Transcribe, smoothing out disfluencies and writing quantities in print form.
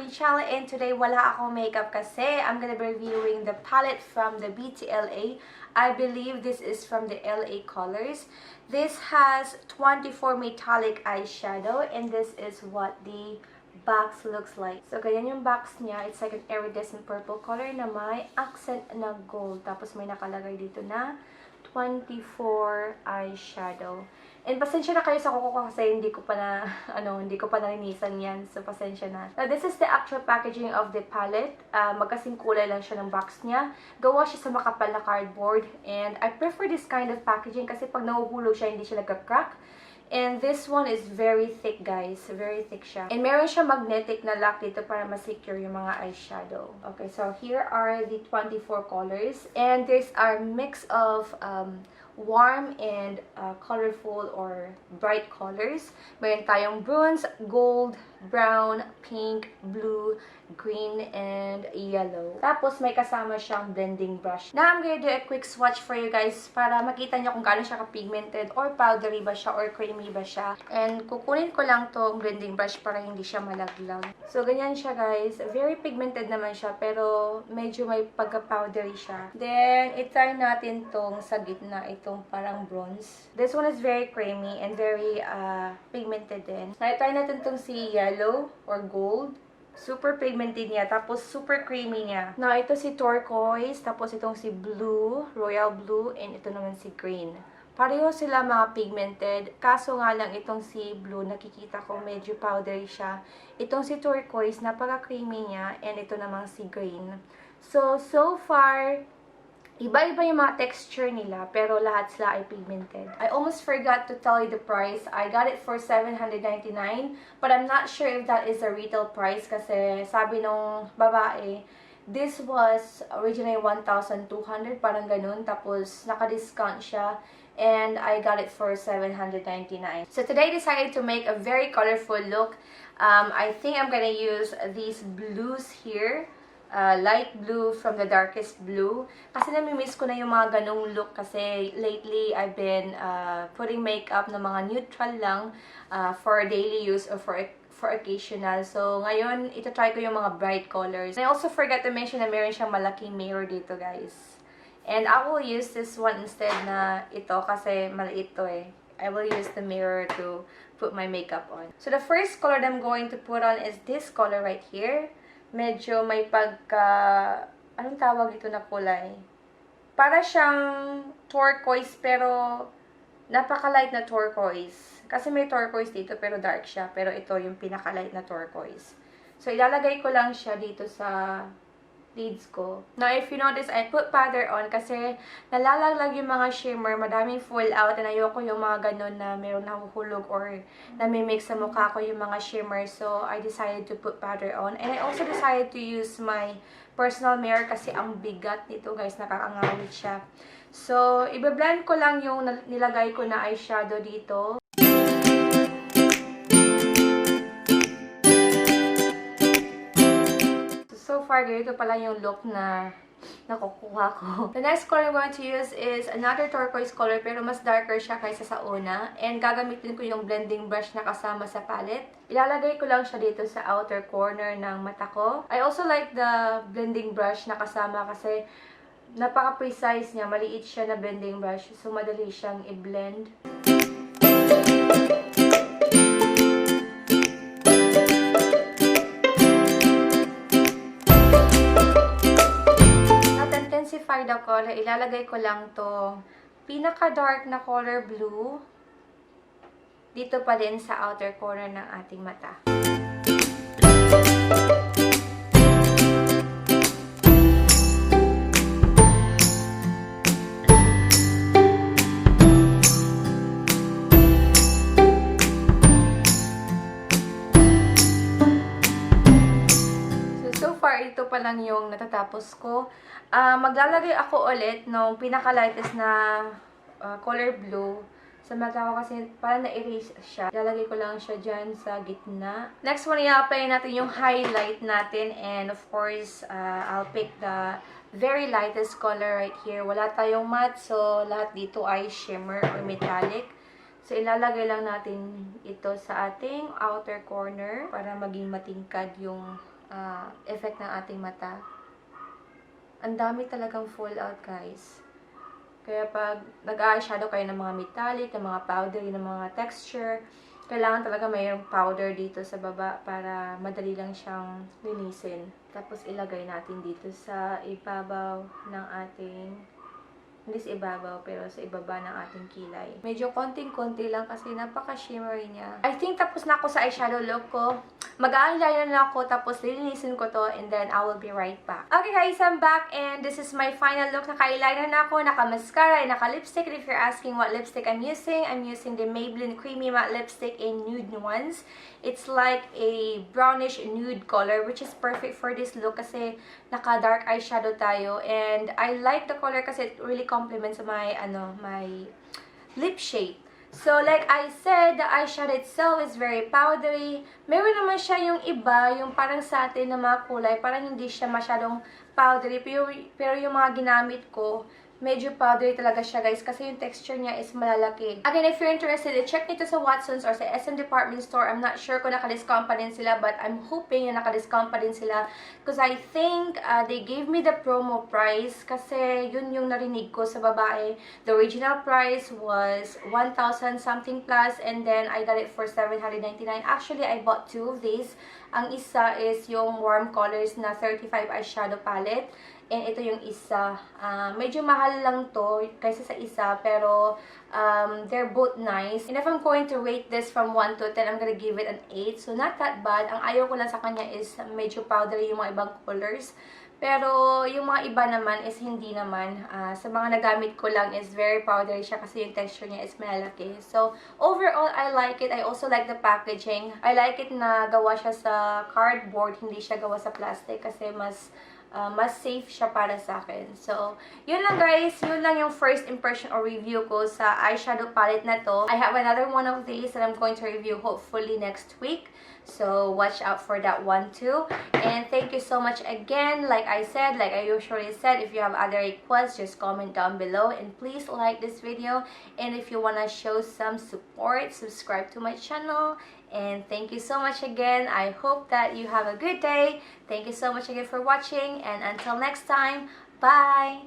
aking channel, and today wala akong makeup kasi I'm gonna be reviewing the palette from the BTLA. I believe this is from the LA Colors. This has 24 metallic eyeshadow, and this is what the box looks like. So, ganyan yung box niya. It's like an iridescent purple color na may accent na gold. Tapos may nakalagay dito na 24 eyeshadow. And pasensya na kayo sa kuko ko kasi hindi ko pa nalinisan yan. So, pasensya na. Now, this is the actual packaging of the palette. Magkasing kulay lang siya ng box niya. Gawa siya sa makapal na cardboard. And I prefer this kind of packaging kasi pag nahuhulog siya, hindi siya nagka-crack. And this one is very thick, guys. Very thick siya. And meron siya magnetic na lock dito para ma-secure yung mga eyeshadow. Okay, so here are the 24 colors. And there's our mix of warm and colorful or bright colors. Meron tayong bronze, gold, brown, pink, blue, green, and yellow. Tapos may kasama siyang blending brush. Now, I'm gonna do a quick swatch for you guys para makita niyo kung gaano siya ka-pigmented or powdery ba siya or creamy ba siya. And kukunin ko lang tong blending brush para hindi siya malaglag. So, ganyan siya, guys. Very pigmented naman siya pero medyo may pagka-powdery siya. Then, itry natin tong sa gitna, itong parang bronze. This one is very creamy and very pigmented din. Now, itry natin tong si yellow or gold. Super pigmented niya. Tapos, super creamy niya. Now, ito si turquoise. Tapos, itong si blue, royal blue. And ito naman si green. Pareho sila mga pigmented. Kaso nga lang, itong si blue, nakikita ko medyo powdery siya. Itong si turquoise, napaka-creamy niya. And ito namang si green. So far, iba-iba yung mga texture nila, pero lahat sila ay pigmented. I almost forgot to tell you the price. I got it for $799, but I'm not sure if that is a retail price kasi sabi nung babae, this was originally 1,200, parang ganun. Tapos, naka-discount siya. And I got it for $799. So today I decided to make a very colorful look. I think I'm gonna use these blues here. Light blue from the darkest blue. Kasi namimiss ko na yung mga ganong look kasi lately I've been putting makeup na mga neutral lang for daily use or for occasional. So, ngayon, ito-try ko yung mga bright colors. I also forgot to mention na meron siyang malaking mirror dito, guys. And I will use this one instead na ito kasi maliit to eh. I will use the mirror to put my makeup on. So, the first color that I'm going to put on is this color right here. Medyo may anong tawag ito na kulay? Para siyang turquoise pero napaka-light na turquoise. Kasi may turquoise dito pero dark siya. Pero ito yung pinaka-light na turquoise. So, ilalagay ko lang siya dito sa lids ko. Now, if you notice, I put powder on kasi nalalaglag yung mga shimmer, madaming fall out, and ayoko yung mga ganun na meron nahuhulog or namimix sa mukha ko yung mga shimmer. So, I decided to put powder on. And I also decided to use my personal mirror kasi ang bigat nito, guys. Nakakangawit siya. So, ibe-blend ko lang yung nilagay ko na eyeshadow dito. So far, ganito pala yung look na nakukuha ko. The next color I'm going to use is another turquoise color pero mas darker siya kaysa sa una. And gagamitin ko yung blending brush na kasama sa palette. Ilalagay ko lang siya dito sa outer corner ng mata ko. I also like the blending brush na kasama kasi napaka-precise niya. Maliit siya na blending brush. So, madali siyang i-blend. The color, ilalagay ko lang to pinaka-dark na color blue dito pa din sa outer corner ng ating mata. So far, ito pa lang yung natatapos ko. Maglalagay ako ulit ng pinaka-lightest na color blue sa mata ko kasi parang na-erase siya. Ilalagay ko lang siya dyan sa gitna. Next one, i-apply natin yung highlight natin. And of course, I'll pick the very lightest color right here. Wala tayong matte, so lahat dito ay shimmer or metallic. So, ilalagay lang natin ito sa ating outer corner para maging matingkad yung effect ng ating mata. Ang dami talagang fallout, guys. Kaya pag nag-eyeshadow kayo ng mga metallic, ng mga powdery, ng mga texture, kailangan talaga mayroong powder dito sa baba para madali lang siyang linisin. Tapos ilagay natin dito sa ibabaw ng ating, hindi sa ibabaw, pero sa ibaba ng ating kilay. Medyo konting-konti lang kasi napaka-shimmery niya. I think tapos na ako sa eyeshadow look ko. Mag-eyeliner na ako, tapos lilinisin ko to, and then I will be right back. Okay guys, I'm back, and this is my final look. Naka-eyeliner na ako, naka-mascara, and naka-lipstick. And if you're asking what lipstick I'm using the Maybelline Creamy Matte Lipstick in Nude Nuance. It's like a brownish nude color, which is perfect for this look kasi naka-dark eyeshadow tayo. And I like the color kasi it really complements my, my lip shade. So, like I said, the eyeshadow itself is very powdery. Meron naman siya yung iba, yung parang sa atin na mga kulay, parang hindi siya masyadong powdery. Pero yung mga ginamit ko, medyo powdery talaga siya, guys, kasi yung texture niya is malalaki. Again, if you're interested, check nito sa Watson's or sa SM Department Store. I'm not sure kung naka-discount pa din sila, but I'm hoping na naka-discount pa din sila because I think they gave me the promo price kasi yun yung narinig ko sa babae. The original price was 1,000 something plus, and then I got it for 799. Actually, I bought two of these. Ang isa is yung warm colors na 35 eyeshadow palette. And ito yung isa. Medyo mahal lang to kaysa sa isa, pero they're both nice. And if I'm going to rate this from 1 to 10, I'm gonna give it an 8. So, not that bad. Ang ayaw ko lang sa kanya is medyo powdery yung mga ibang colors. Pero, yung mga iba naman is hindi naman. Sa mga nagamit ko lang is very powdery siya kasi yung texture niya is malalaki. So, overall, I like it. I also like the packaging. I like it na gawa siya sa cardboard, hindi siya gawa sa plastic kasi mas safe siya para sa akin. So, yun lang guys. Yun lang yung first impression or review ko sa eyeshadow palette na to. I have another one of these that I'm going to review hopefully next week. So, watch out for that one too. And thank you so much again. Like I said, like I usually said, if you have other requests, just comment down below. And please like this video. And if you want to show some support, subscribe to my channel. And thank you so much again. I hope that you have a good day. Thank you so much again for watching. And until next time, bye!